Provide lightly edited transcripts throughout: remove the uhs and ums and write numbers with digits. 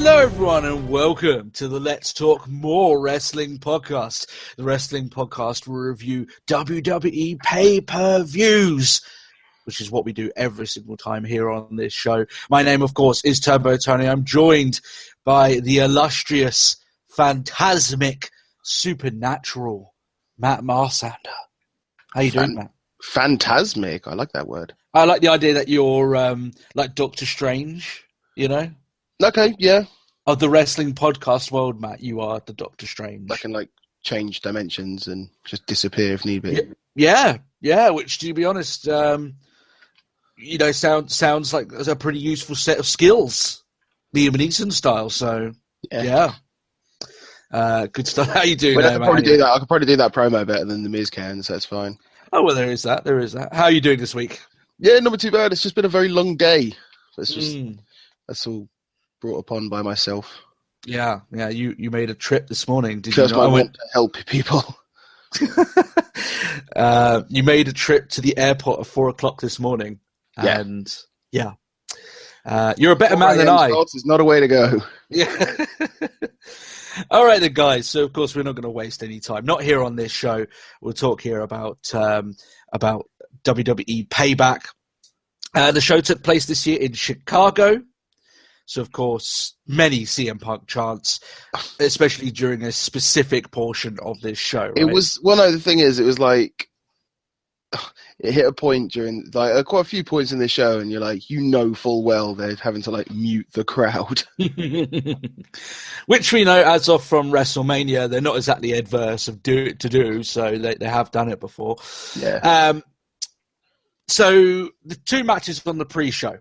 Hello, everyone, and welcome to the Let's Talk More Wrestling podcast. The wrestling podcast will review WWE pay-per-views, which is what we do every single time here on this show. My name, of course, is Turbo Tony. I'm joined by the illustrious, phantasmic, supernatural Matt Marsander. How you doing, Matt? Phantasmic. I like that word. I like the idea that you're like Doctor Strange, you know? Okay, yeah. Of the wrestling podcast world, Matt, you are the Doctor Strange. I can change dimensions and just disappear if need be. Yeah. Which, to be honest, sounds like a pretty useful set of skills, Liam Neeson style. So yeah. Good stuff. How you doing? I could probably do that. I could probably do that promo better than the Miz can, so that's fine. Oh well, there is that. How are you doing this week? Yeah, not too bad. It's just been a very long day. It's just that's all brought upon by myself. Yeah. You made a trip this morning, did Just you? I went to help people. You made a trip to the airport at 4:00 this morning, and you're a better man than I. It's not a way to go. Yeah. All right, then, guys. So, of course, we're not going to waste any time. Not here on this show. We'll talk here about WWE Payback. The show took place this year in Chicago. So, of course, many CM Punk chants, especially during a specific portion of this show. Right? It was the thing is, it was like it hit a point during quite a few points in the show, and you're like, full well they're having to mute the crowd, which we know as of from WrestleMania they're not exactly adverse of to do. So they have done it before. Yeah. So the two matches on the pre-show.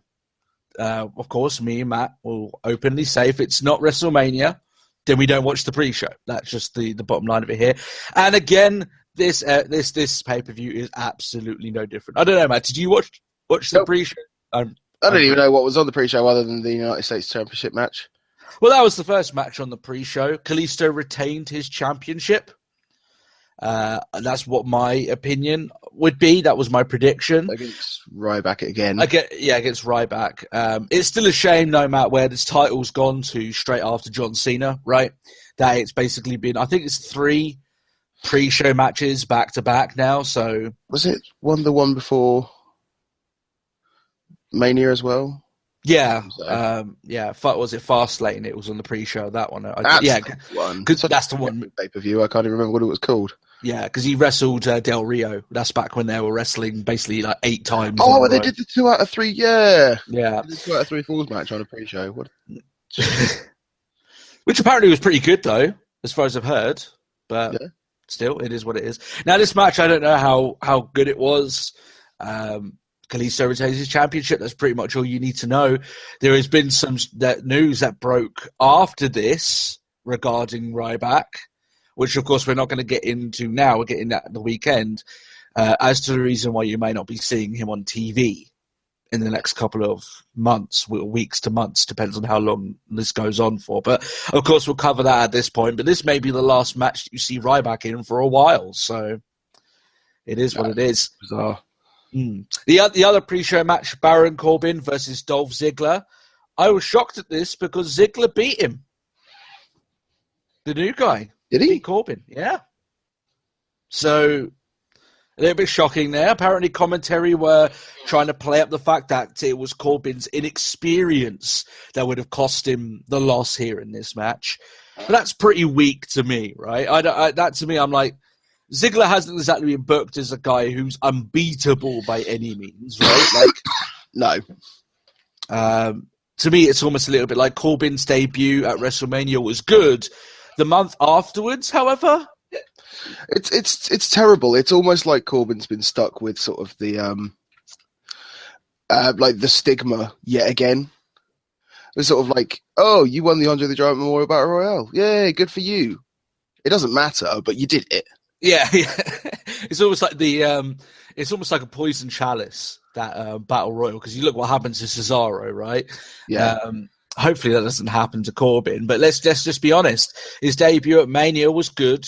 Of course, me and Matt will openly say if it's not WrestleMania, then we don't watch the pre-show. That's just the bottom line of it here. And again, this pay-per-view is absolutely no different. I don't know, Matt. Did you watch the pre-show? I don't even know what was on the pre-show other than the United States Championship match. Well, that was the first match on the pre-show. Kalisto retained his championship. That's what my opinion would be. That was my prediction. Against Ryback again. Against Ryback. It's still a shame, no matter where this title's gone to straight after John Cena, right? That it's basically been, I think it's 3 pre-show matches back-to-back now, so... Was it the one before Mania as well? Yeah, was it Fastlane? It was on the pre-show, that one. That's the one. That's the one. Pay-per-view, I can't even remember what it was called. Yeah, because he wrestled Del Rio. That's back when they were wrestling basically 8 times. Oh, well, they did the 2 out of 3, yeah. Yeah. They did the 2 out of 3 falls match on a pre-show. Which apparently was pretty good, though, as far as I've heard. But still, it is what it is. Now, this match, I don't know how good it was. Kalisto retains his championship. That's pretty much all you need to know. There has been some news that broke after this regarding Ryback, which, of course, we're not going to get into now. We're getting that the weekend, as to the reason why you may not be seeing him on TV in the next couple of months, weeks to months, depends on how long this goes on for. But, of course, we'll cover that at this point. But this may be the last match that you see Ryback in for a while. So it is what it is. Bizarre. The other pre-show match, Baron Corbin versus Dolph Ziggler. I was shocked at this because Ziggler beat him. The new guy. Did he? Beat Corbin, yeah. So, a little bit shocking there. Apparently, commentary were trying to play up the fact that it was Corbin's inexperience that would have cost him the loss here in this match. But that's pretty weak to me, right? That to me, I'm like, Ziggler hasn't exactly been booked as a guy who's unbeatable by any means, right? No. To me, it's almost a little bit like Corbin's debut at WrestleMania was good. The month afterwards, however, it's terrible. It's almost like Corbin's been stuck with sort of the the stigma yet again. It's sort of like, oh, you won the Andre the Giant Memorial Battle Royale. Yay, good for you. It doesn't matter, but you did it. Yeah. It's almost like it's almost like a poison chalice, that battle royal, because you look what happened to Cesaro, right? Yeah. Hopefully that doesn't happen to Corbin, but let's just be honest. His debut at Mania was good.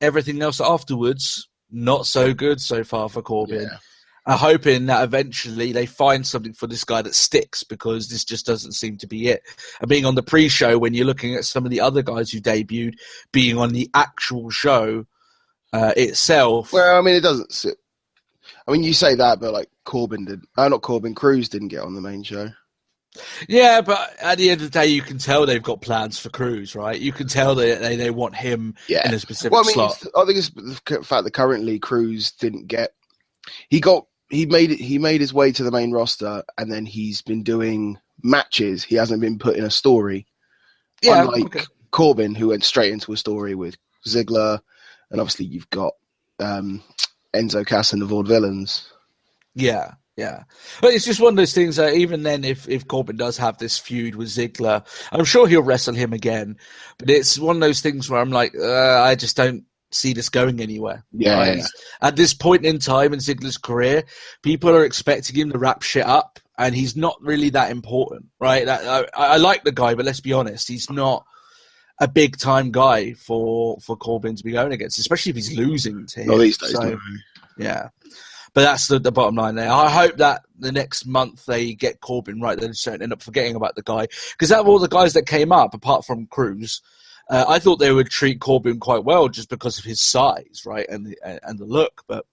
Everything else afterwards, not so good so far for Corbin. I'm hoping that eventually they find something for this guy that sticks, because this just doesn't seem to be it. And being on the pre-show, when you're looking at some of the other guys who debuted, being on the actual show itself. Well, I mean, it doesn't sit. I mean, you say that, but like Corbin did. Not Corbin. Cruz didn't get on the main show. Yeah, but at the end of the day, you can tell they've got plans for Cruz, right? You can tell they want him in a specific slot. I think it's the fact that currently Cruz didn't get. He made his way to the main roster, and then he's been doing matches. He hasn't been put in a story. Yeah, unlike Corbin, who went straight into a story with Ziggler, and obviously you've got Enzo Cass and the Vaudevillains. Yeah. Yeah, but it's just one of those things that even then, if Corbin does have this feud with Ziggler, I'm sure he'll wrestle him again. But it's one of those things where I'm like, I just don't see this going anywhere. Yeah, right? At this point in time in Ziggler's career, people are expecting him to wrap shit up, and he's not really that important, right? I like the guy, but let's be honest, he's not a big time guy for Corbin to be going against, especially if he's losing to him. Well, these days, no. Yeah. But that's the bottom line there. I hope that the next month they get Corbin right. They don't end up forgetting about the guy. Because out of all the guys that came up, apart from Cruz, I thought they would treat Corbin quite well just because of his size, right, and the look. But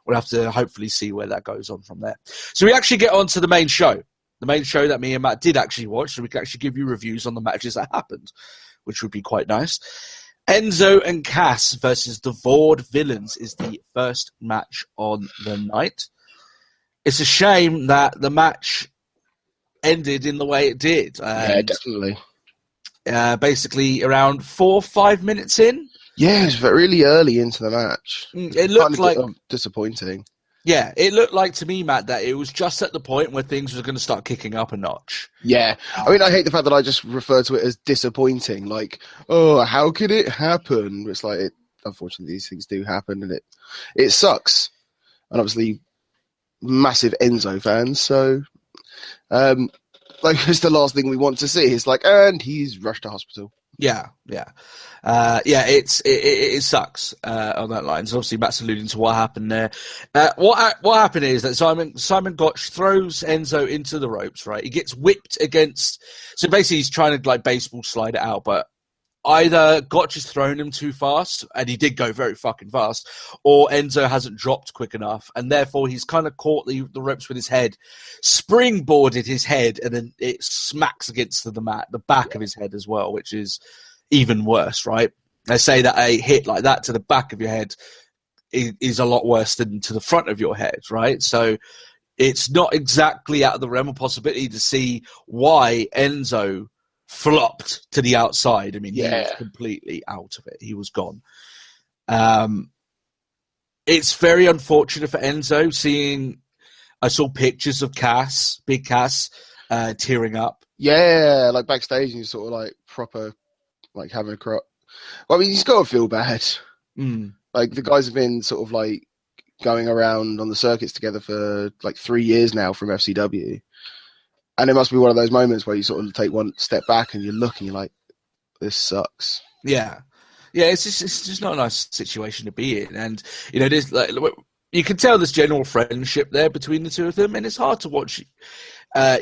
we'll have to hopefully see where that goes on from there. So we actually get on to the main show. The main show that me and Matt did actually watch, so we can actually give you reviews on the matches that happened, which would be quite nice. Enzo and Cass versus the Vaudevillains is the first match on the night. It's a shame that the match ended in the way it did. Yeah, definitely. Basically, around 4 or 5 minutes in. Yeah, it was really early into the match. It looked like disappointing. Yeah, it looked like to me, Matt, that it was just at the point where things were going to start kicking up a notch. Yeah. I mean, I hate the fact that I just refer to it as disappointing. Like, oh, how could it happen? It's like, unfortunately, these things do happen, and it sucks. And obviously, massive Enzo fans, so it's the last thing we want to see. It's like, and he's rushed to hospital. Yeah. It sucks on that line. So obviously, Matt's alluding to what happened there. What happened is that Simon Gotch throws Enzo into the ropes. Right, he gets whipped against. So basically, he's trying to like baseball slide it out, but either Gotch has thrown him too fast, and he did go very fucking fast, or Enzo hasn't dropped quick enough, and therefore he's kind of caught the ropes with his head, springboarded his head, and then it smacks against the mat, the back of his head as well, which is even worse, right? They say that a hit like that to the back of your head is a lot worse than to the front of your head, right? So it's not exactly out of the realm of possibility to see why Enzo flopped to the outside. I mean, he was completely out of it. He was gone. It's very unfortunate for Enzo. I saw pictures of Big Cass, tearing up. Yeah, like backstage, and he's sort of like proper, like having a crop. Well, I mean, he's got to feel bad. Like the guys have been sort of like going around on the circuits together for like 3 years now from FCW. And it must be one of those moments where you sort of take one step back and you look and you're like, this sucks. Yeah. Yeah, it's just not a nice situation to be in. And, there's like, you can tell there's general friendship there between the two of them. And it's hard to watch, not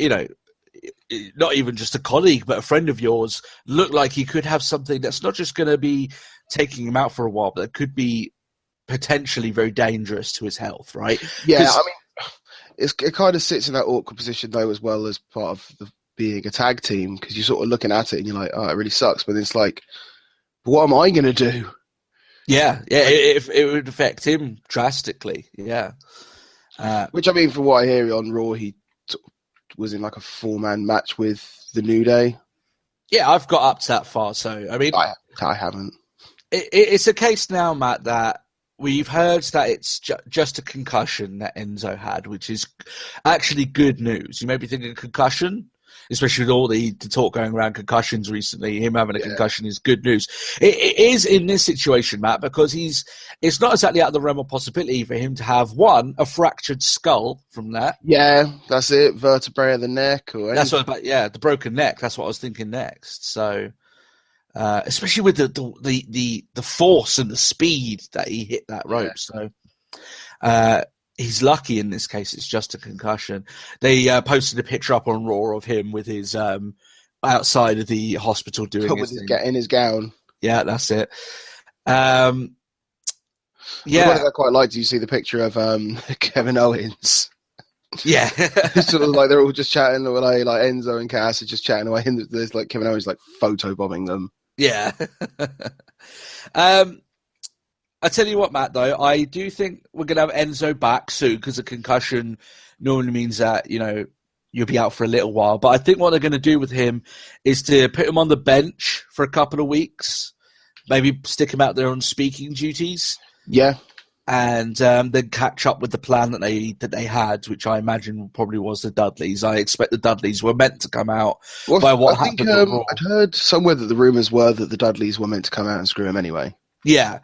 even just a colleague, but a friend of yours look like he could have something that's not just going to be taking him out for a while, but it could be potentially very dangerous to his health, right? Yeah, I mean, it kind of sits in that awkward position, though, as well as part of being a tag team, because you're sort of looking at it and you're like, oh, it really sucks. But it's like, what am I going to do? Yeah, it would affect him drastically, yeah. Which, I mean, from what I hear on Raw, he was in like a 4-man match with the New Day. Yeah, I've got up to that far, so, I mean... I haven't. It's a case now, Matt, that we've heard that it's just a concussion that Enzo had, which is actually good news. You may be thinking concussion, especially with all the talk going around concussions recently. Him having a concussion is good news. It is in this situation, Matt, because it's not exactly out of the realm of possibility for him to have, one, a fractured skull from that. Yeah, that's it. Vertebrae of the neck. The broken neck. That's what I was thinking next. So... especially with the force and the speed that he hit that rope. So he's lucky in this case. It's just a concussion. They posted a picture up on Raw of him with his outside of the hospital doing in his gown. Yeah, that's it. Yeah, one I quite liked. You see the picture of Kevin Owens. Yeah, sort of like they're all just chatting away, like Enzo and Cass are just chatting away, and there's like Kevin Owens like photobombing them. Yeah. I tell you what, Matt. Though I do think we're gonna have Enzo back soon because a concussion normally means that you'll be out for a little while. But I think what they're going to do with him is to put him on the bench for a couple of weeks, maybe stick him out there on speaking duties. Yeah. And then catch up with the plan that they had, which I imagine probably was the Dudleys. I expect the Dudleys were meant to come out by what happened. I'd heard somewhere that the rumours were that the Dudleys were meant to come out and screw him anyway. Yeah,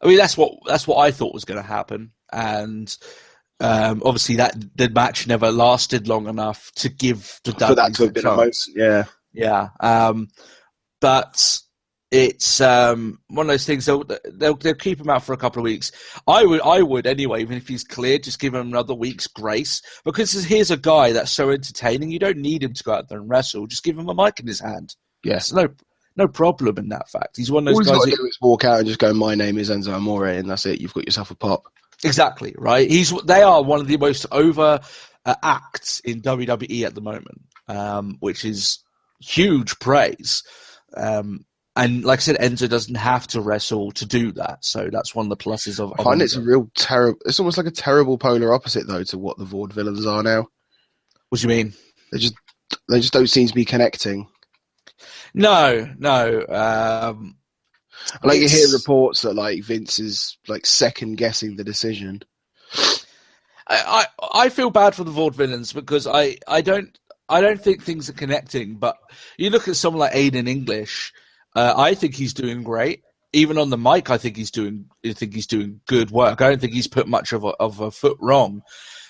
I mean that's what I thought was going to happen, and obviously that the match never lasted long enough to give the Dudleys for that to have been a chance. Yeah. But it's one of those things. They'll keep him out for a couple of weeks. I would anyway, even if he's cleared, just give him another week's grace, because here's a guy that's so entertaining. You don't need him to go out there and wrestle. Just give him a mic in his hand. Yes, no problem in that fact. He's one of those guys. All he's got to do is walk out and just go, "My name is Enzo Amore," and that's it. You've got yourself a pop. Exactly right. They are one of the most over acts in WWE at the moment, which is huge praise. And like I said, Enzo doesn't have to wrestle to do that, so that's one of the pluses of. I find it's a real terrible. It's almost like a terrible polar opposite, though, to what the Vaudevillains are now. What do you mean? They just don't seem to be connecting. No. Like you hear reports that like Vince is like second guessing the decision. I feel bad for the Vaudevillains because I don't think things are connecting. But you look at someone like Aiden English. I think he's doing great. Even on the mic, I think he's doing good work. I don't think he's put much of a foot wrong.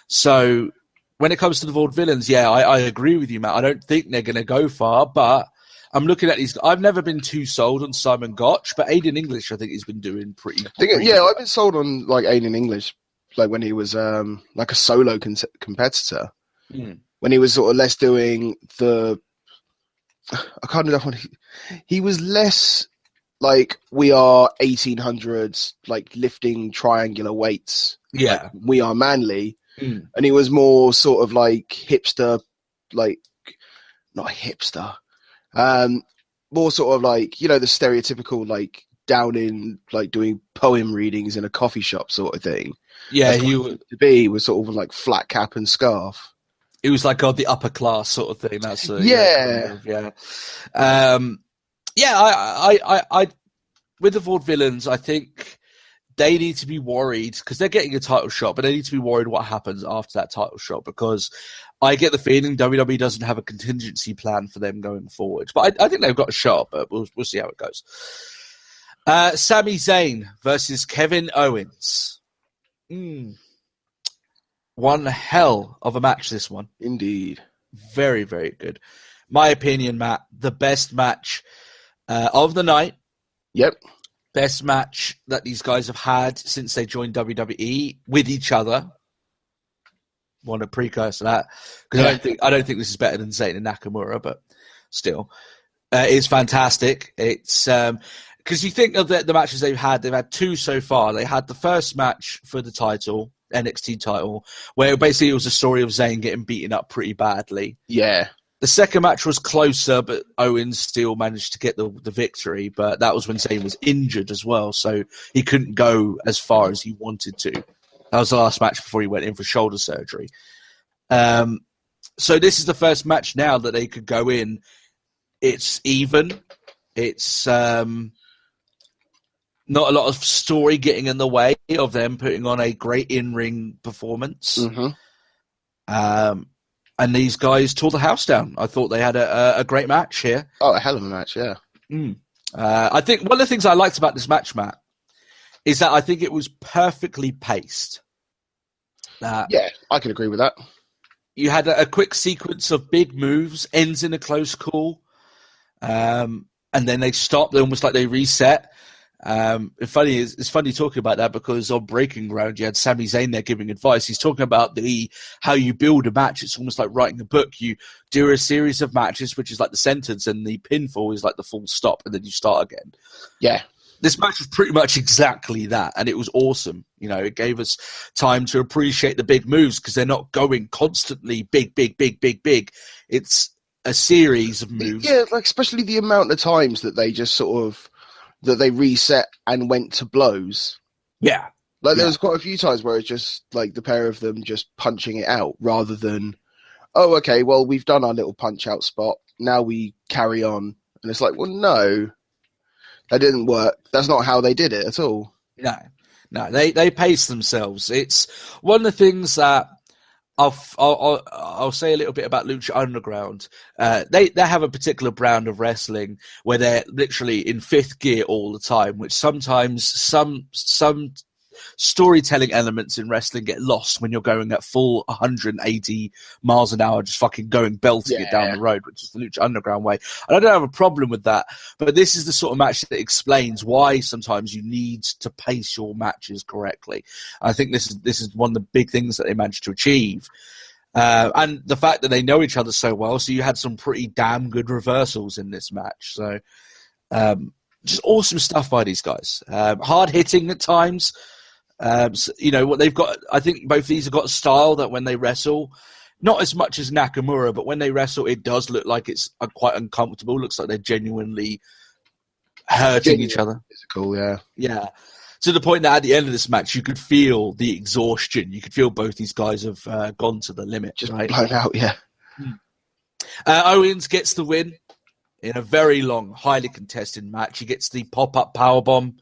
So when it comes to the Vaudevillains, yeah, I agree with you, Matt. I don't think they're going to go far, but I'm looking at these. I've never been too sold on Simon Gotch, but Aiden English, I think he's been doing pretty yeah, I've been sold on like Aiden English, like when he was like a solo competitor. When he was sort of less doing the. I can't remember what he was less like we are 1800s, like lifting triangular weights. Yeah, like, we are manly, and he was more sort of like hipster, like not hipster, more sort of like the stereotypical like down in like doing poem readings in a coffee shop sort of thing. Yeah, he was sort of like flat cap and scarf. It was like the upper class sort of thing. That's yeah. I with the Vaudevillains, I think they need to be worried because they're getting a title shot, but they need to be worried what happens after that title shot because I get the feeling WWE doesn't have a contingency plan for them going forward. But I think they've got a shot, but we'll see how it goes. Sami Zayn versus Kevin Owens. One hell of a match, this one. Indeed. Very, very good. My opinion, Matt, the best match of the night. Yep. Best match that these guys have had since they joined WWE with each other. Want to precursor that because I don't think this is better than Zayn and Nakamura, but still, it's fantastic. It's because you think of the matches they've had two so far. They had the first match for the title, NXT title, where basically it was a story of Zayn getting beaten up pretty badly. Yeah. The second match was closer, but Owens still managed to get the victory. But that was when Zayn was injured as well, so he couldn't go as far as he wanted to. That was the last match before he went in for shoulder surgery. So this is the first match now that they could go in. It's even. It's not a lot of story getting in the way of them putting on a great in-ring performance. And these guys tore the house down. I thought they had a great match here. Oh, a hell of a match, yeah. I think one of the things I liked about this match, Matt, is that I think it was perfectly paced. Yeah, I can agree with that. You had a quick sequence of big moves, ends in a close call, and then they stopped, almost like they reset. It's funny talking about that because on Breaking Ground you had Sami Zayn there giving advice. He's talking about how you build a match. It's almost like writing a book. You do a series of matches, which is like the sentence, and the pinfall is like the full stop, and then you start again. Yeah. This match was pretty much exactly that, and it was awesome. You know, it gave us time to appreciate the big moves because they're not going constantly big. It's a series of moves. Yeah, like especially the amount of times that they just sort of that they reset and went to blows. Yeah. Like there was quite a few times where it's just like the pair of them just punching it out rather than, oh, okay, well, we've done our little punch out spot. Now we carry on. And it's like, well, no, that didn't work. That's not how they did it at all. No, they pace themselves. It's one of the things that I'll say a little bit about Lucha Underground. They have a particular brand of wrestling where they're literally in fifth gear all the time, which sometimes some storytelling elements in wrestling get lost when you're going at full 180 miles an hour, just fucking belting it down the road, which is the Lucha Underground way. And I don't have a problem with that, but this is the sort of match that explains why sometimes you need to pace your matches correctly. I think this is one of the big things that they managed to achieve. And the fact that they know each other so well, so you had some pretty damn good reversals in this match. So just awesome stuff by these guys. Hard hitting at times. So, you know what they've got. I think both these have got a style that when they wrestle, not as much as Nakamura, but when they wrestle, it does look like it's quite uncomfortable. Looks like they're genuinely hurting each other. Physical, yeah. To the point that at the end of this match, you could feel the exhaustion. You could feel both these guys have gone to the limit. Just right? blown out, yeah. Owens gets the win in a very long, highly contested match. He gets the pop-up powerbomb.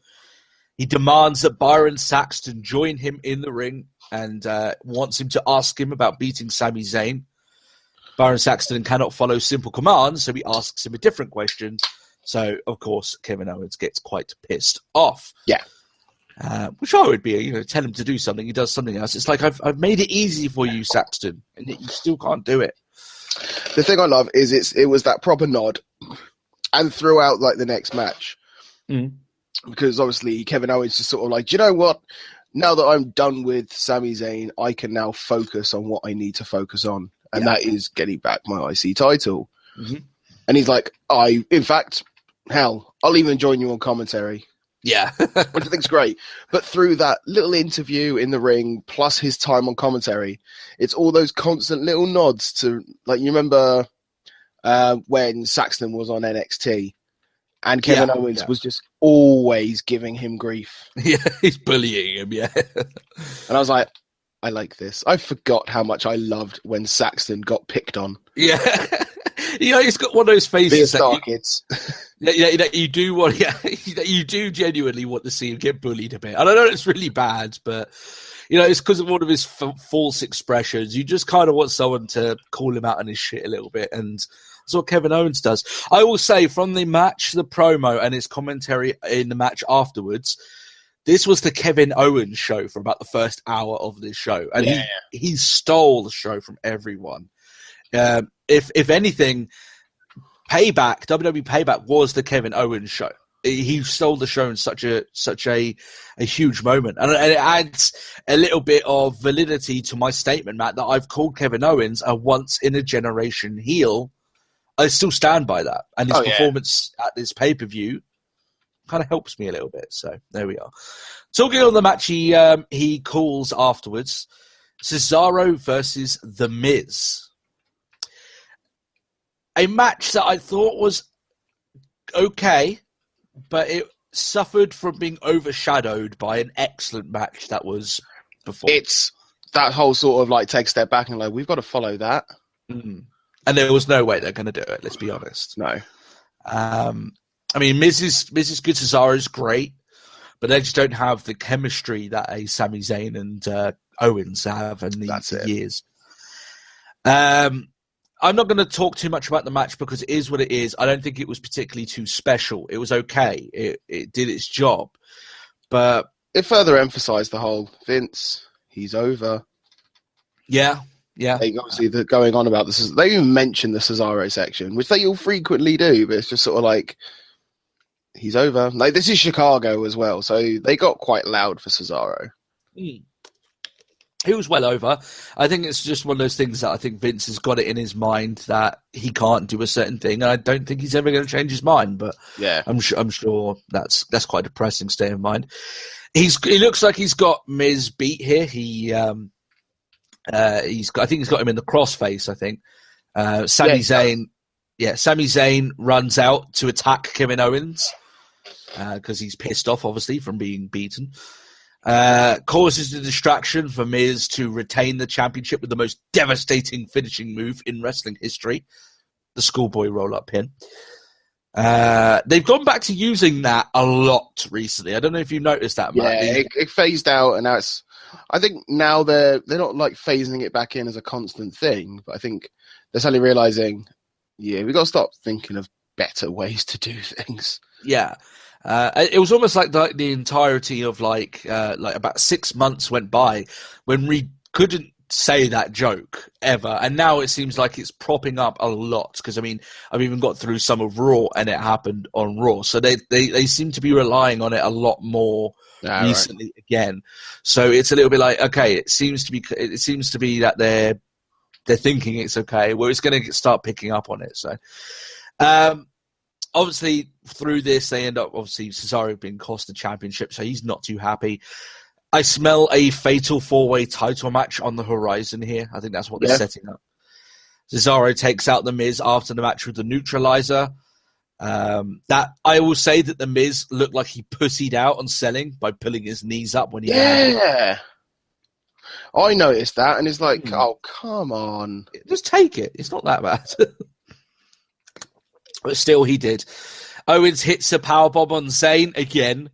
He demands that Byron Saxton join him in the ring and wants him to ask him about beating Sami Zayn. Byron Saxton cannot follow simple commands, so he asks him a different question. So, of course, Kevin Owens gets quite pissed off. Yeah. Which I would be, tell him to do something, he does something else. It's like, I've made it easy for you, Saxton, and yet you still can't do it. The thing I love is it was that proper nod, and throughout like the next match, because obviously Kevin Owens is sort of like, do you know what? Now that I'm done with Sami Zayn, I can now focus on what I need to focus on, and that is getting back my IC title. Mm-hmm. And he's like, in fact, hell, I'll even join you on commentary. Yeah. Which I think's great. But through that little interview in the ring, plus his time on commentary, it's all those constant little nods to, like, you remember when Saxton was on NXT and Kevin Owens was just always giving him grief. Yeah, he's bullying him, yeah. And I was like, I like this. I forgot how much I loved when Saxton got picked on. Yeah. He's got one of those faces that you do want. Yeah, that you do genuinely want to see him get bullied a bit. And I know it's really bad, but it's because of one of his false expressions. You just kind of want someone to call him out on his shit a little bit, and that's what Kevin Owens does. I will say, from the match, the promo, and his commentary in the match afterwards, this was the Kevin Owens show for about the first hour of this show, and he stole the show from everyone. If anything, WWE Payback was the Kevin Owens show. He stole the show in such a huge moment, and it adds a little bit of validity to my statement, Matt, that I've called Kevin Owens a once in a generation heel. I still stand by that, and his performance at this pay-per-view kind of helps me a little bit. So there we are. Talking on the match, he calls afterwards: Cesaro versus The Miz. A match that I thought was okay, but it suffered from being overshadowed by an excellent match that was before. It's that whole sort of like take a step back and like, we've got to follow that. Mm. And there was no way they're going to do it, let's be honest. No. I mean, Miz is good, Cesaro's great, but they just don't have the chemistry that a Sami Zayn and Owens have in these years. I'm not going to talk too much about the match because it is what it is. I don't think it was particularly too special. It was okay. It did its job. But it further emphasized the whole Vince, he's over. Yeah. They obviously they're going on about this. They even mention the Cesaro section, which they all frequently do, but it's just sort of like he's over. Like, this is Chicago as well, so they got quite loud for Cesaro. He was well over. I think it's just one of those things that I think Vince has got it in his mind that he can't do a certain thing, and I don't think he's ever going to change his mind. But yeah, I'm sure that's quite a depressing state of mind. He looks like he's got Miz beat here. I think he's got him in the crossface. I think Sami Zayn runs out to attack Kevin Owens because he's pissed off, obviously, from being beaten. Causes the distraction for Miz to retain the championship with the most devastating finishing move in wrestling history, the schoolboy roll-up pin. They've gone back to using that a lot recently. I don't know if you've noticed that, Matt. Yeah, it phased out, and now I think now they're not like phasing it back in as a constant thing, but I think they're suddenly realizing, yeah, we got to stop thinking of better ways to do things. Yeah. It was almost like the entirety of like about 6 months went by when we couldn't say that joke ever, and now it seems like it's propping up a lot. Because I mean, I've even got through some of Raw, and it happened on Raw, so they seem to be relying on it a lot more recently again. So it's a little bit like, okay, it seems to be that they're thinking it's okay. Well, it's going to start picking up on it. So. Obviously, through this, they end up, obviously, Cesaro being cost the championship, so he's not too happy. I smell a fatal four-way title match on the horizon here. I think that's what they're setting up. Cesaro takes out The Miz after the match with the neutralizer. That I will say that The Miz looked like he pussied out on selling by pulling his knees up when he I noticed that, and it's like, oh, come on. Just take it. It's not that bad. But still, he did. Owens hits a powerbomb on Zayn again.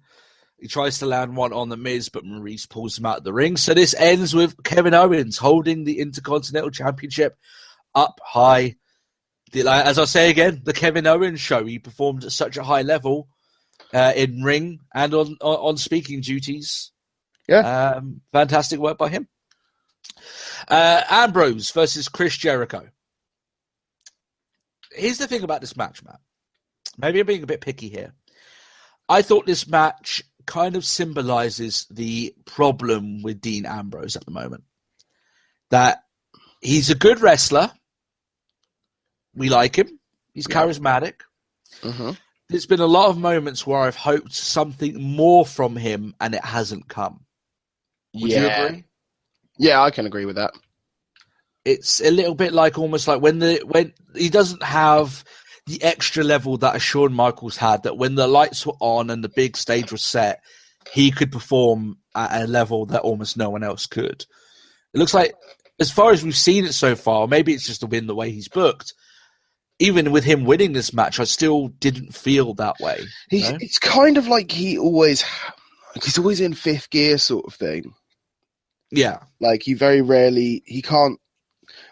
He tries to land one on The Miz, but Maurice pulls him out of the ring. So this ends with Kevin Owens holding the Intercontinental Championship up high. As I say again, the Kevin Owens show. He performed at such a high level in ring and on speaking duties. Yeah. Fantastic work by him. Ambrose versus Chris Jericho. Here's the thing about this match, Matt. Maybe I'm being a bit picky here. I thought this match kind of symbolizes the problem with Dean Ambrose at the moment. That he's a good wrestler. We like him. He's charismatic. Mm-hmm. There's been a lot of moments where I've hoped something more from him and it hasn't come. Would you agree? Yeah, I can agree with that. It's a little bit like almost like when he doesn't have the extra level that a Shawn Michaels had, that when the lights were on and the big stage was set, he could perform at a level that almost no one else could. It looks like, as far as we've seen it so far, maybe it's just the way he's booked. Even with him winning this match, I still didn't feel that way. It's kind of like he's always in fifth gear sort of thing. Yeah. Like he very rarely, he can't,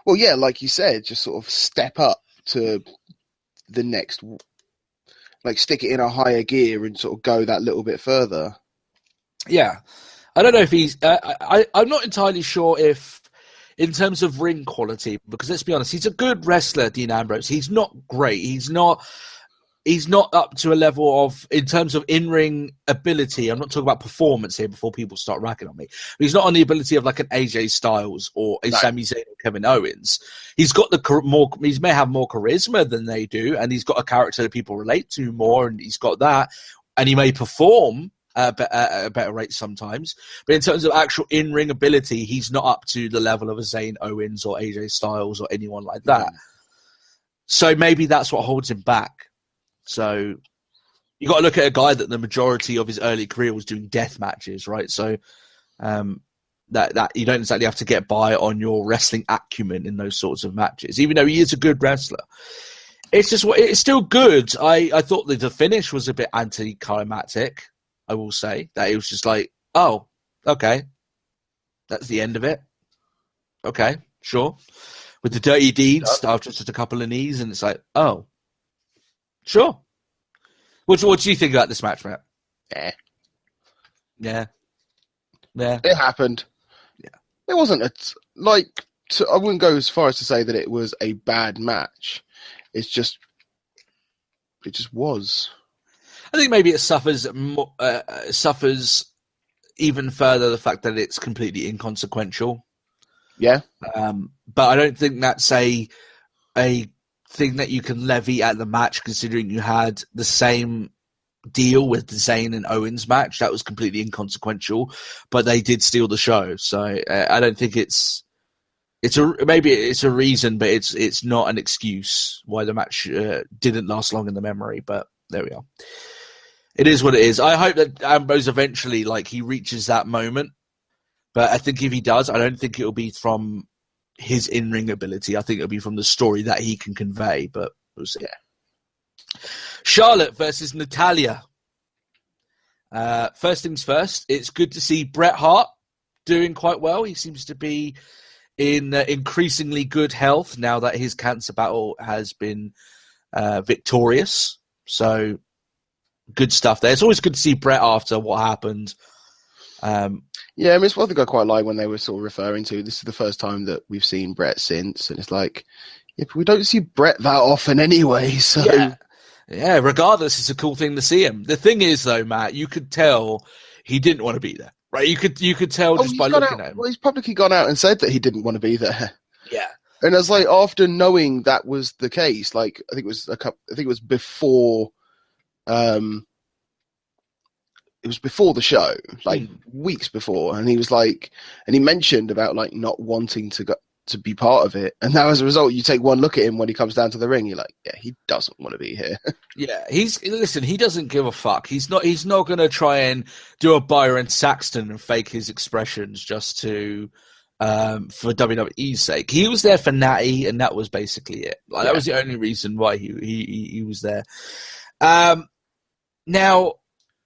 well, yeah, like you said, just sort of step up to the next, like stick it in a higher gear and sort of go that little bit further. Yeah. I don't know if he's, I'm not entirely sure if, in terms of ring quality, because let's be honest, he's a good wrestler, Dean Ambrose. He's not great. He's not up to a level of, in terms of in-ring ability. I'm not talking about performance here before people start racking on me. But he's not on the ability of like an AJ Styles or a Sami Zayn or Kevin Owens. He's got he may have more charisma than they do, and he's got a character that people relate to more, and he's got that, and he may perform at a better rate sometimes. But in terms of actual in-ring ability, he's not up to the level of a Zayn Owens or AJ Styles or anyone like that. So maybe that's what holds him back. So you got to look at a guy that the majority of his early career was doing death matches, right? So that you don't exactly have to get by on your wrestling acumen in those sorts of matches, even though he is a good wrestler. It's still good. I thought that the finish was a bit anticlimactic. I will say that it was just like, oh, okay, that's the end of it. Okay, sure. With the dirty deeds after just a couple of knees, and it's like, oh. Sure. What do you think about this match, Matt? Yeah. It happened. Yeah. It wasn't I wouldn't go as far as to say that it was a bad match. It just was. I think maybe it suffers even further the fact that it's completely inconsequential. Yeah. But I don't think that's a thing that you can levy at the match, considering you had the same deal with the Zayn and Owens match. That was completely inconsequential, but they did steal the show. So I don't think maybe it's a reason, but it's not an excuse why the match didn't last long in the memory. But there we are. It is what it is. I hope that Ambrose eventually, he reaches that moment. But I think if he does, I don't think it'll be from his in-ring ability. I think it'll be from the story that he can convey. But we'll see. Yeah. Charlotte versus Natalya. First things first, it's good to see Bret Hart doing quite well. He seems to be in increasingly good health now that his cancer battle has been victorious. So good stuff there. It's always good to see Bret after what happened. Yeah, I mean, it's one thing I quite like when they were sort of referring to, this is the first time that we've seen Bret since, and it's like, yeah, but we don't see Bret that often anyway, so... Yeah, regardless, it's a cool thing to see him. The thing is, though, Matt, you could tell he didn't want to be there, right? You could tell just by looking at him. Well, he's publicly gone out and said that he didn't want to be there. Yeah. And it's like, after knowing that was the case, I think it was before... It was before the show, weeks before, and he was and he mentioned about not wanting to be part of it, and now as a result, you take one look at him when he comes down to the ring, you're like, yeah, he doesn't want to be here. Yeah, he doesn't give a fuck. He's not going to try and do a Byron Saxton and fake his expressions just to for WWE's sake. He was there for Natty, and that was basically it. That was the only reason why he was there. Now,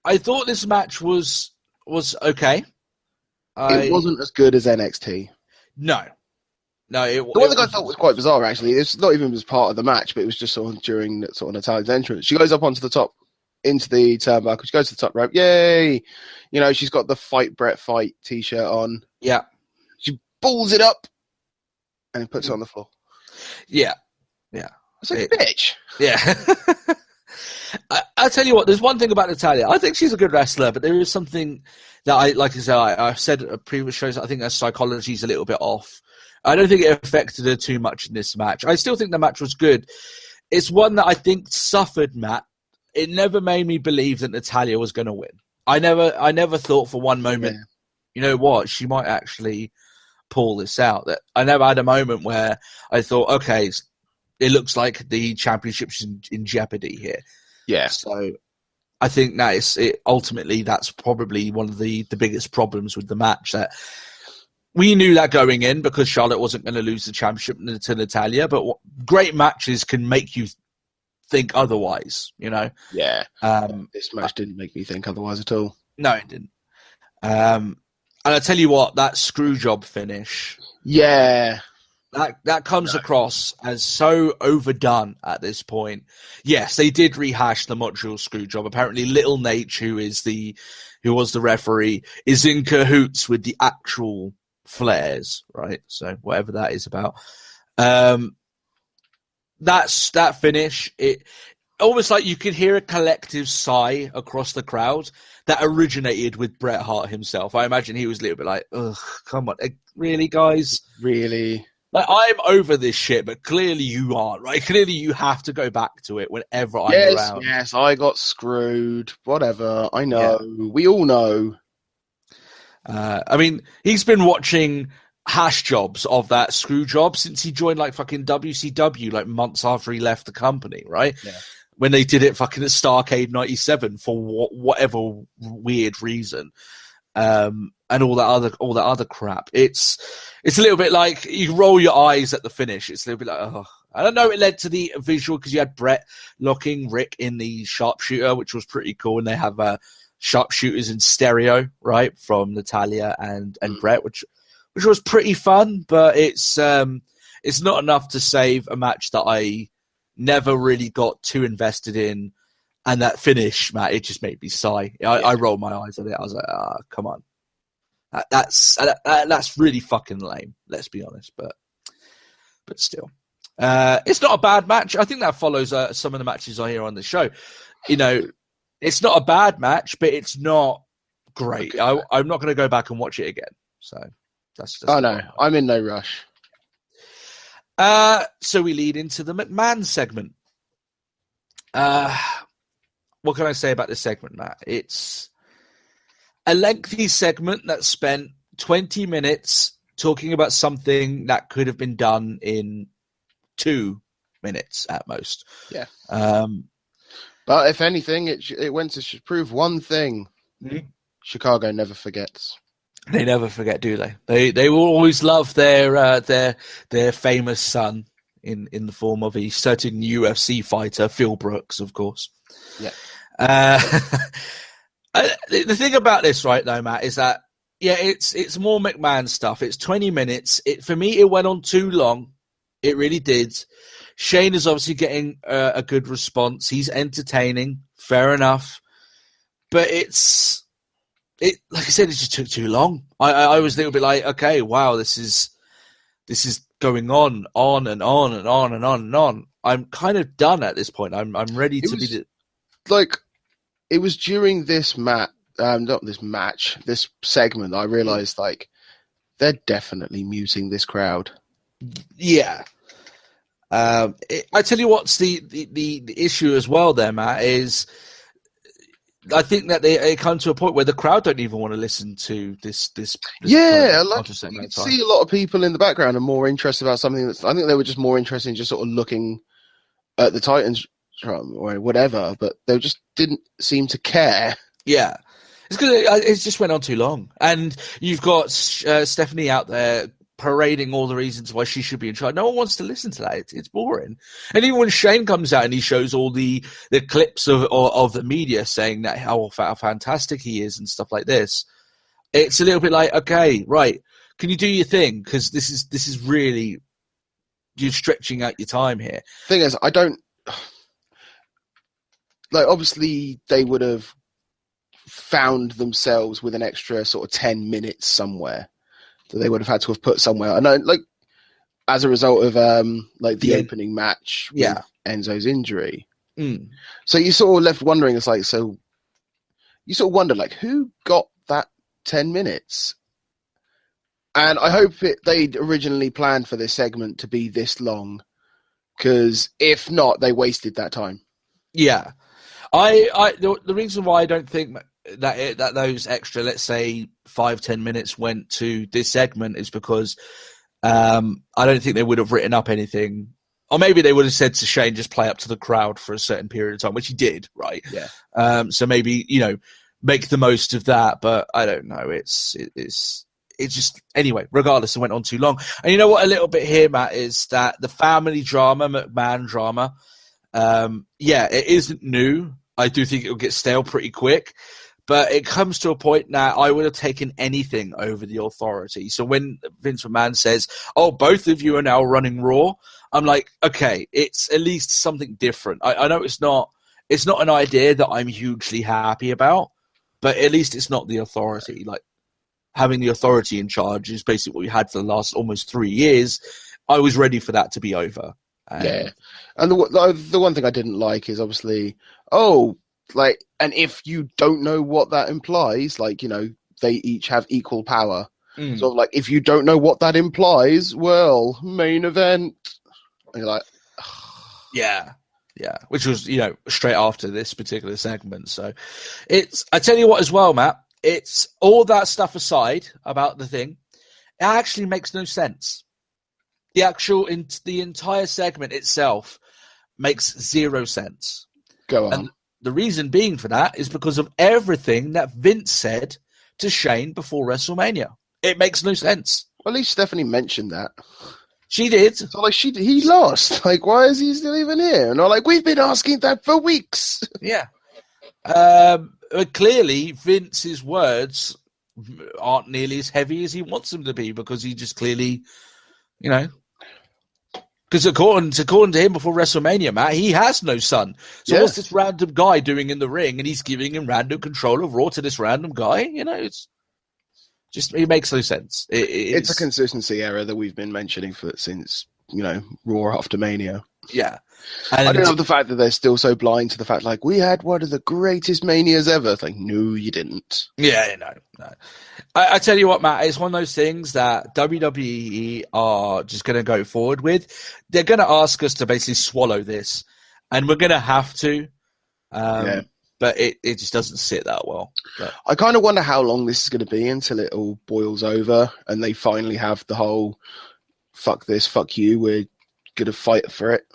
I thought this match was okay. It wasn't as good as NXT. No. The one thing I thought was quite bizarre, actually, it's not even as part of the match, but it was just sort of during Natalya's entrance. She goes up onto the top, into the turnbuckle. She goes to the top rope. Yay! She's got the Fight Bret Fight t-shirt on. Yeah. She balls it up and then puts it on the floor. Yeah. Yeah. It's like, bitch. Yeah. I'll tell you what, there's one thing about Natalya. I think she's a good wrestler, but there is something that I've said at previous shows, I think her psychology's a little bit off. I don't think it affected her too much in this match. I still think the match was good. It's one that I think suffered, Matt. It never made me believe that Natalya was going to win. I never thought for one moment, you know what, she might actually pull this out. That I never had a moment where I thought, okay, it looks like the championship's in jeopardy here. Yeah. So I think ultimately that's probably one of the biggest problems with the match, that we knew that going in because Charlotte wasn't going to lose the championship to Natalya, but great matches can make you think otherwise, Yeah. This match didn't make me think otherwise at all. No, it didn't. And I tell you what, that screw job finish. Yeah. That comes across as so overdone at this point. Yes, they did rehash the Montreal screw job. Apparently, Little Nate, who was the referee, is in cahoots with the actual Flares, right? So whatever that is about. That finish. It almost like you could hear a collective sigh across the crowd that originated with Bret Hart himself. I imagine he was a little bit like, ugh, come on, really, guys? Really? I'm over this shit, but clearly you aren't, right? Clearly you have to go back to it whenever I'm around. Yes, I got screwed. Whatever. I know. Yeah. We all know. I mean, he's been watching hash jobs of that screw job since he joined fucking WCW months after he left the company, right? Yeah. When they did it fucking at Starrcade 97 for whatever weird reason. And all that other crap. It's a little bit like you roll your eyes at the finish. It's a little bit like, oh. I don't know. It led to the visual because you had Bret locking Rick in the sharpshooter, which was pretty cool. And they have sharpshooters in stereo, right, from Natalya and Bret, which was pretty fun. But it's not enough to save a match that I never really got too invested in. And that finish, Matt, it just made me sigh. I rolled my eyes at it. I was like, come on. That's really fucking lame, let's be honest. But still. It's not a bad match. I think that follows some of the matches I hear on the show. It's not a bad match, but it's not great. I'm not going to go back and watch it again. So that's oh no, I'm in no rush. So we lead into the McMahon segment. What can I say about this segment, Matt? It's a lengthy segment that spent 20 minutes talking about something that could have been done in 2 minutes at most. Yeah. But if anything, it went to prove one thing. Mm-hmm. Chicago never forgets. They never forget, do they? They will always love their famous son in the form of a certain UFC fighter, Phil Brooks, of course. Yeah. The thing about this, right, though, Matt, is that it's more McMahon stuff. It's 20 minutes. For me, it went on too long. It really did. Shane is obviously getting a good response. He's entertaining, fair enough, but like I said, it just took too long. I was a little bit like, okay, wow, this is going on and on and on and on and on. I'm kind of done at this point. I'm ready to be like. It was during this this segment, I realized like they're definitely muting this crowd. Yeah. I tell you what's the issue as well there, Matt, is I think that they come to a point where the crowd don't even want to listen to this yeah, like you can see a lot of people in the background are more interested about something I think they were just more interested in just sort of looking at the Titans or whatever, but they just didn't seem to care. Yeah. It's because it just went on too long. And you've got Stephanie out there parading all the reasons why she should be in charge. No one wants to listen to that. It's boring. And even when Shane comes out and he shows all the clips of the media saying that how fantastic he is and stuff like this, it's a little bit like, okay, right, can you do your thing? Because this is really, you're stretching out your time here. Thing is, I don't like. Obviously, they would have found themselves with an extra sort of 10 minutes somewhere that they would have had to have put somewhere. And like as a result of like the opening match with Enzo's injury. Mm. So you sort of left wondering, it's like, so you sort of wonder like who got that 10 minutes? And I hope they'd originally planned for this segment to be this long, because if not, they wasted that time. Yeah. The reason why I don't think that those extra, let's say 5-10 minutes went to this segment is because I don't think they would have written up anything, or maybe they would have said to Shane, just play up to the crowd for a certain period of time, which he did, right? Yeah. So maybe, make the most of that, but I don't know. It's just, anyway, regardless, it went on too long. And you know what, a little bit here, Matt, is that the family drama, McMahon drama, it isn't new. I do think it'll get stale pretty quick. But it comes to a point now I would have taken anything over the Authority. So when Vince McMahon says, oh, both of you are now running Raw, I'm like, okay, it's at least something different. I know it's not an idea that I'm hugely happy about, but at least it's not the Authority. Like, having the Authority in charge is basically what we had for the last almost 3 years. I was ready for that to be over. Yeah. And the one thing I didn't like is obviously, and if you don't know what that implies, like, they each have equal power. Mm. So, like, if you don't know what that implies, well, main event. And you're like, yeah. Yeah. Which was, straight after this particular segment. So I tell you what as well, Matt, it's all that stuff aside about the thing. It actually makes no sense. The entire segment itself makes 0 sense. Go on. And the reason being for that is because of everything that Vince said to Shane before WrestleMania. It makes no sense. Well, at least Stephanie mentioned that. She did. So, like, he lost. Like, why is he still even here? And I'm like, we've been asking that for weeks. Yeah. Clearly, Vince's words aren't nearly as heavy as he wants them to be, because he just clearly, because according to him before WrestleMania, Matt, he has no son. So what's this random guy doing in the ring? And he's giving him random control of Raw to this random guy. It's just, it makes no sense. It's a consistency error that we've been mentioning since Raw after Mania. Yeah. And I don't love the fact that they're still so blind to the fact, like, we had one of the greatest Manias ever. It's like, no, you didn't. Yeah, no. I tell you what, Matt, it's one of those things that WWE are just going to go forward with. They're going to ask us to basically swallow this, and we're going to have to. But it just doesn't sit that well. But I kind of wonder how long this is going to be until it all boils over and they finally have the whole, fuck this, fuck you, we're going to fight for it.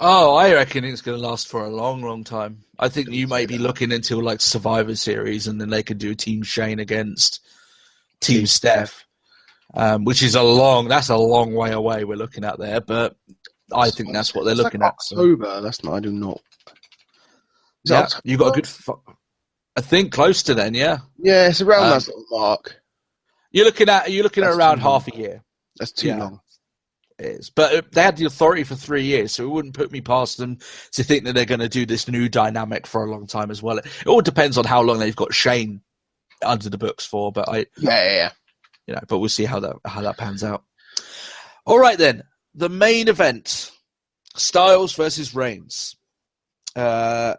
Oh, I reckon it's going to last for a long, long time. I think you may be looking until like Survivor Series, and then they could do Team Shane against Team Steph, which is a long way away. We're looking at there, but I think that's what they're looking at. October. So. That's not. I do not. Yeah, you got a good. I think close to then. Yeah. Yeah, it's around that sort of mark. You're looking at around half a year. That's too long. Is, but they had the authority for 3 years, so it wouldn't put me past them to think that they're going to do this new dynamic for a long time as well. It all depends on how long they've got Shane under the books for, but but we'll see how that pans out. All right then, the main event: Styles versus Reigns. I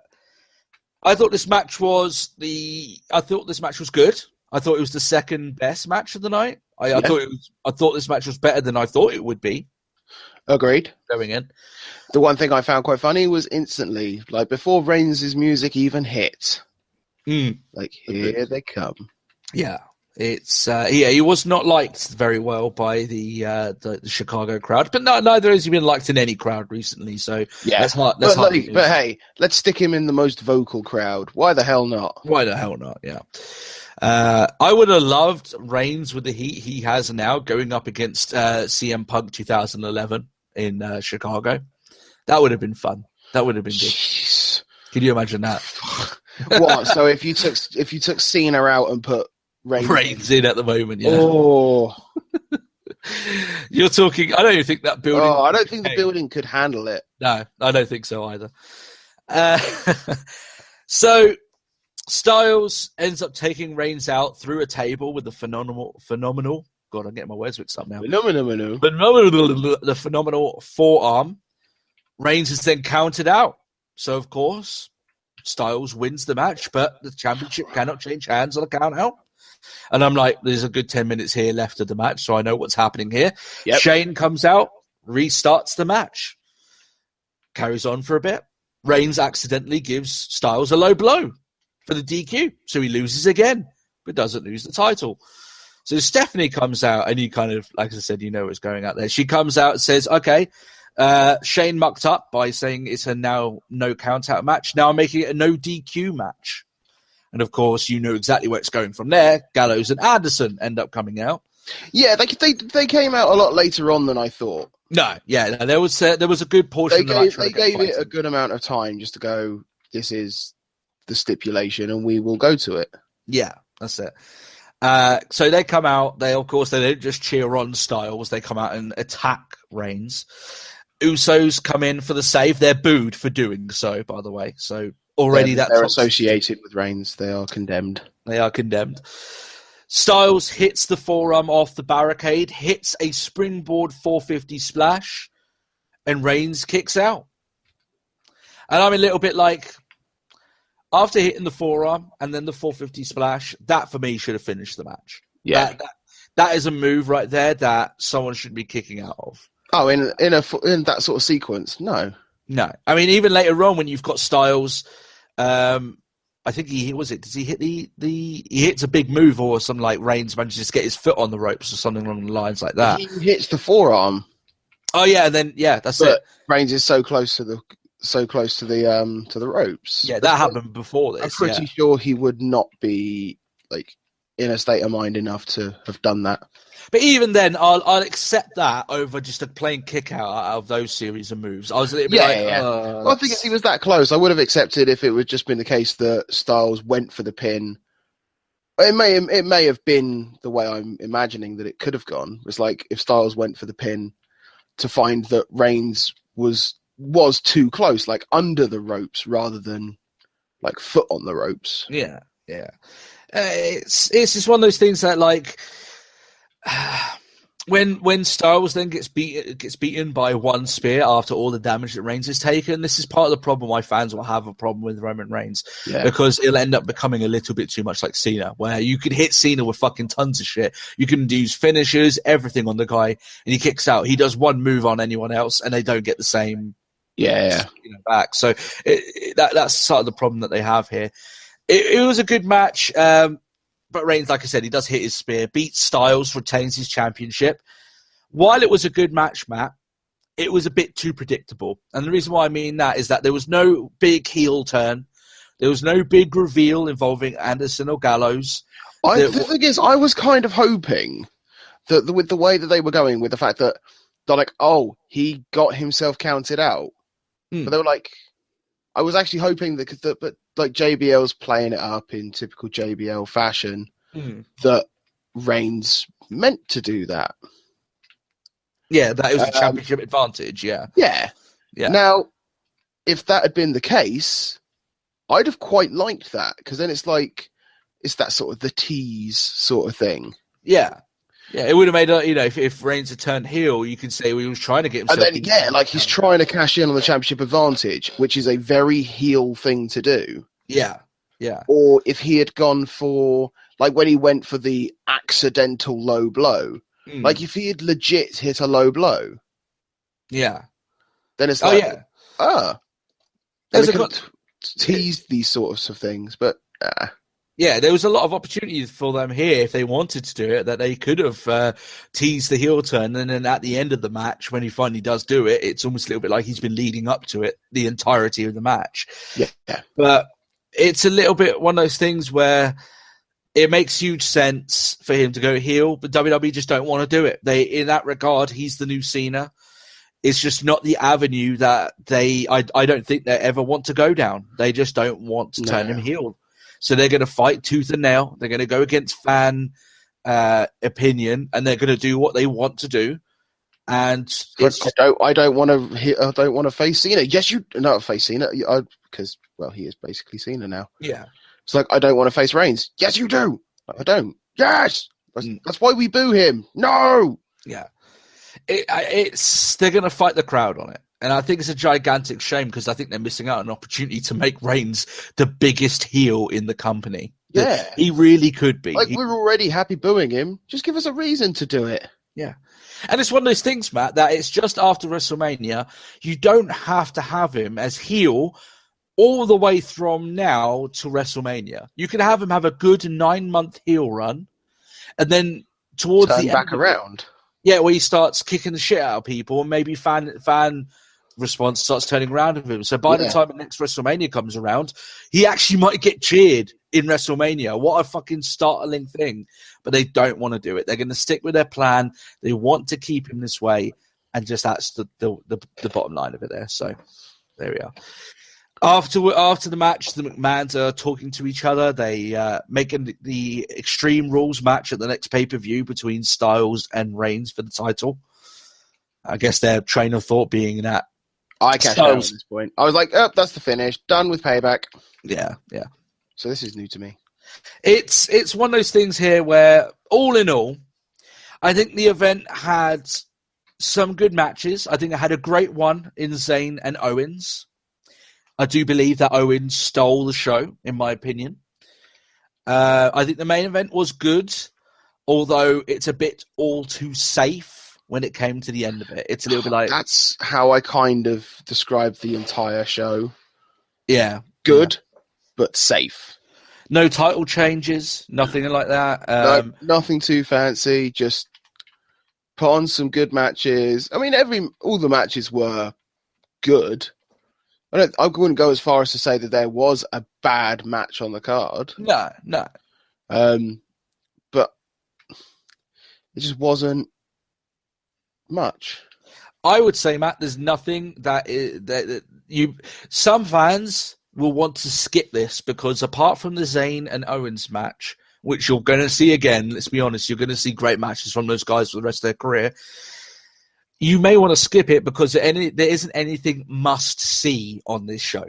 thought this match was good. I thought it was the second best match of the night. I thought this match was better than I thought it would be. Agreed. Going in. The one thing I found quite funny was instantly, like before Reigns' music even hit, like here they come. Yeah, it's he was not liked very well by the Chicago crowd, but neither has he been liked in any crowd recently. So yeah, but hey, let's stick him in the most vocal crowd. Why the hell not? Why the hell not? Yeah. I would have loved Reigns with the heat he has now going up against CM Punk 2011 in Chicago. That would have been fun. That would have been good. Jeez. Can you imagine that? What? So if you took Cena out and put Reigns in at the moment, yeah. Oh, you're talking. I don't even think that building. Oh, I don't think the building could handle it. No, I don't think so either. So. Styles ends up taking Reigns out through a table with the phenomenal. God, I'm getting my words mixed up now. The phenomenal forearm. Reigns is then counted out. So, of course, Styles wins the match, but the championship cannot change hands on a count out. And I'm like, there's a good 10 minutes here left of the match, so I know what's happening here. Yep. Shane comes out, restarts the match. Carries on for a bit. Reigns accidentally gives Styles a low blow for the DQ, so he loses again, but doesn't lose the title. So Stephanie comes out, and you kind of, like I said, you know what's going out there. She comes out and says, okay, Shane mucked up by saying it's a now no count-out match. Now I'm making it a no DQ match. And, of course, you know exactly where it's going from there. Gallows and Anderson end up coming out. Yeah, they came out a lot later on than I thought. No, there was a good portion of the match. They gave it a good amount of time just to go, this is the stipulation and we will go to it. Yeah, that's it. So they come out, they don't just cheer on Styles, they come out and attack Reigns. Usos come in for the save. They're booed for doing so, by the way. So already they're associated with Reigns. They are condemned. Styles hits the forearm off the barricade, hits a springboard 450 splash, and Reigns kicks out. And I'm a little bit like, after hitting the forearm and then the 450 splash, that for me should have finished the match. Yeah, that is a move right there that someone should be kicking out of. Oh, in that sort of sequence, no. I mean, even later on when you've got Styles, I think does he hit he hits a big move or something, like Reigns manages to get his foot on the ropes or something along the lines like that. He hits the forearm. Oh yeah, and then that's it. Reigns is so close to the ropes. Yeah, that happened before this. I'm pretty sure he would not be like in a state of mind enough to have done that. But even then, I'll accept that over just a plain kick out of those series of moves. I was a little bit Well, I think if he was that close, I would have accepted if it would just been the case that Styles went for the pin. It may have been the way I'm imagining that it could have gone. It's like if Styles went for the pin to find that Reigns was too close, like under the ropes rather than like foot on the ropes. Yeah. It's just one of those things that like when Styles then gets beaten by one spear after all the damage that Reigns has taken, this is part of the problem why fans will have a problem with Roman Reigns. Yeah. Because it'll end up becoming a little bit too much like Cena, where you can hit Cena with fucking tons of shit. You can use finishers, everything on the guy, and he kicks out. He does one move on anyone else, and they don't get the same back. So that's sort of the problem that they have here. It was a good match. But Reigns, like I said, he does hit his spear, beats Styles, retains his championship. While it was a good match, Matt, it was a bit too predictable. And the reason why I mean that is that there was no big heel turn. There was no big reveal involving Anderson or Gallows. The thing is, I was kind of hoping that with the way that they were going, with the fact that they're like, oh, he got himself counted out. But they were like, I was actually hoping that like JBL's playing it up in typical JBL fashion, that Reigns meant to do that. Yeah, that was the championship advantage, yeah. Yeah. Now, if that had been the case, I'd have quite liked that, because then it's like, it's that sort of the tease sort of thing. Yeah. Yeah, it would have made if Reigns had turned heel, you could say he was trying to get himself. And then, he's trying to cash in on the championship advantage, which is a very heel thing to do. Yeah. Or if he had gone for, like when he went for the accidental low blow, like if he had legit hit a low blow. Yeah. Then it's like, there's tease these sorts of things, but. Yeah, there was a lot of opportunity for them here if they wanted to do it, that they could have teased the heel turn, and then at the end of the match, when he finally does do it, it's almost a little bit like he's been leading up to it the entirety of the match. Yeah. But it's a little bit one of those things where it makes huge sense for him to go heel, but WWE just don't want to do it. In that regard, he's the new Cena. It's just not the avenue that I don't think they ever want to go down. They just don't want to turn him heel. So they're going to fight tooth and nail. They're going to go against fan opinion, and they're going to do what they want to do. And I don't want to face Cena. Yes, you not face Cena because he is basically Cena now. Yeah, it's like I don't want to face Reigns. Yes, you do. I don't. Yes, that's why we boo him. No. Yeah, they're going to fight the crowd on it. And I think it's a gigantic shame, because I think they're missing out on an opportunity to make Reigns the biggest heel in the company. Yeah. He really could be. We're already happy booing him. Just give us a reason to do it. Yeah. And it's one of those things, Matt, that it's just after WrestleMania. You don't have to have him as heel all the way from now to WrestleMania. You can have him have a good 9-month heel run, and then towards the back end around. Yeah, where he starts kicking the shit out of people, and maybe fan response starts turning around with him. So by the time the next WrestleMania comes around, he actually might get cheered in WrestleMania. What a fucking startling thing. But they don't want to do it. They're going to stick with their plan. They want to keep him this way. And just that's the bottom line of it there. So there we are. After the match, the McMahons are talking to each other. They making the Extreme Rules match at the next pay-per-view between Styles and Reigns for the title. I guess their train of thought being that I cashed out at this point. I was like, oh, that's the finish. Done with Payback. Yeah. So this is new to me. It's one of those things here where, all in all, I think the event had some good matches. I think it had a great one in Zayn and Owens. I do believe that Owens stole the show, in my opinion. I think the main event was good, although it's a bit all too safe when it came to the end of it. It's a little bit like... That's how I kind of described the entire show. Yeah. Good, but safe. No title changes, nothing like that. No, nothing too fancy, just put on some good matches. I mean, all the matches were good. I wouldn't go as far as to say that there was a bad match on the card. No. But it just wasn't much. I would say, Matt, there's nothing that some fans will want to skip this, because apart from the Zayn and Owens match, which you're going to see again, let's be honest, you're going to see great matches from those guys for the rest of their career. You may want to skip it because there isn't anything must see on this show.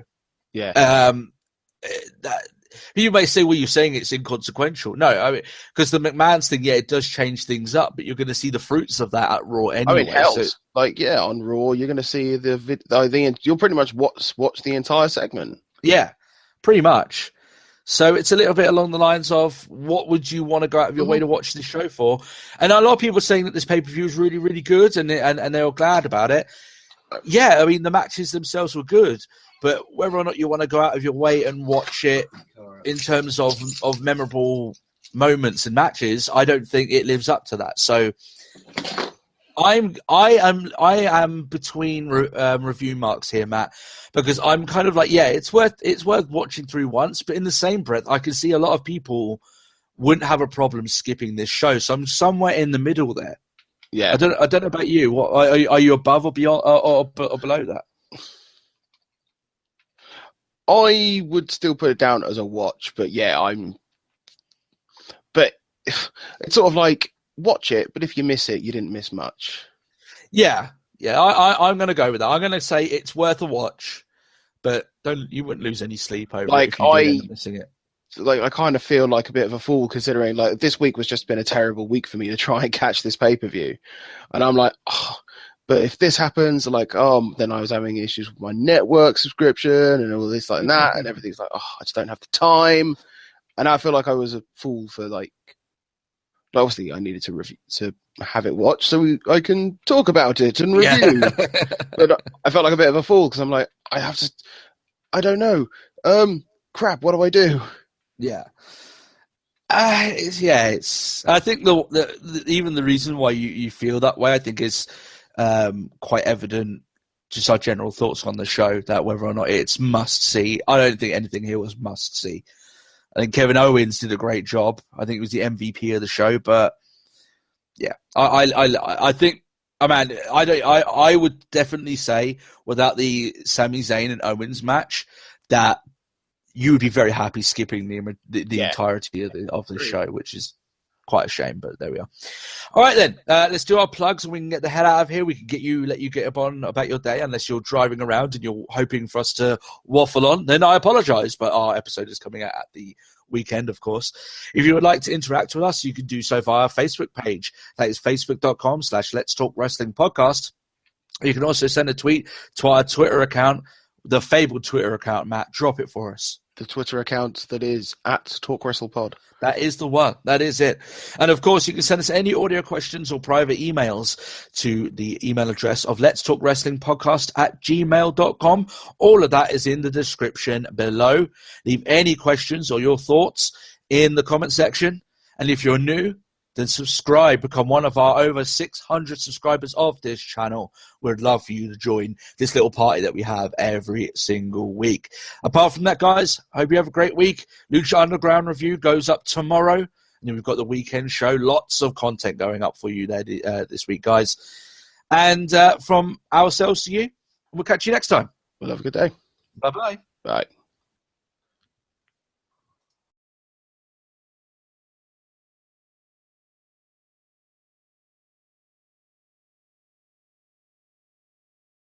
Yeah. You may say, well, you're saying it's inconsequential. No, I mean, because the McMahon's thing, yeah, it does change things up, but you're going to see the fruits of that at Raw anyway. I mean, hell, on Raw, you're going to see you'll pretty much watch the entire segment. Yeah, pretty much. So it's a little bit along the lines of what would you want to go out of your way to watch this show for? And a lot of people are saying that this pay-per-view is really, really good and they're all glad about it. Yeah, I mean, the matches themselves were good, but whether or not you want to go out of your way and watch it in terms of memorable moments and matches, I don't think it lives up to that. So I am between review marks here, Matt, because I'm kind of like, yeah, it's worth watching through once, but in the same breath, I can see a lot of people wouldn't have a problem skipping this show. So I'm somewhere in the middle there. Yeah, I don't know about you. What are you above or beyond or below that? I would still put it down as a watch, but yeah, But it's sort of like watch it, but if you miss it, you didn't miss much. Yeah. I'm going to go with that. I'm going to say it's worth a watch, but you wouldn't lose any sleep over it if you did end up missing it. Like, I kind of feel like a bit of a fool considering like this week was just been a terrible week for me to try and catch this pay-per-view. And I'm like, but if this happens, like, then I was having issues with my network subscription and all this like and that, and everything's like, I just don't have the time. And I feel like I was a fool for like obviously I needed to have it watched so I can talk about it and review. Yeah. But I felt like a bit of a fool because I'm like, I don't know. Crap, what do I do? Yeah. It's. I think even the reason why you feel that way, I think, is quite evident. Just our general thoughts on the show, that whether or not it's must see. I don't think anything here was must see. I think Kevin Owens did a great job. I think he was the MVP of the show. But yeah, I think. I would definitely say without the Sami Zayn and Owens match that you would be very happy skipping the entirety of the show, which is quite a shame, but there we are. All right, then. Let's do our plugs and we can get the hell out of here. We can let you get up on about your day, unless you're driving around and you're hoping for us to waffle on. Then I apologize, but our episode is coming out at the weekend, of course. If you would like to interact with us, you can do so via our Facebook page. That is facebook.com/Let's Talk Wrestling Podcast. You can also send a tweet to our Twitter account, the fabled Twitter account. Matt, drop it for us. The Twitter account that is @TalkWrestlePod. That is the one. That is it. And of course, you can send us any audio questions or private emails to the email address of Let's Talk Wrestling Podcast @gmail.com. All of that is in the description below. Leave any questions or your thoughts in the comment section. And if you're new, then subscribe, become one of our over 600 subscribers of this channel. We'd love for you to join this little party that we have every single week. Apart from that, guys, I hope you have a great week. Lucha Underground review goes up tomorrow. And then we've got the weekend show. Lots of content going up for you there this week, guys. And from ourselves to you, we'll catch you next time. Well, have a good day. Bye-bye. Bye.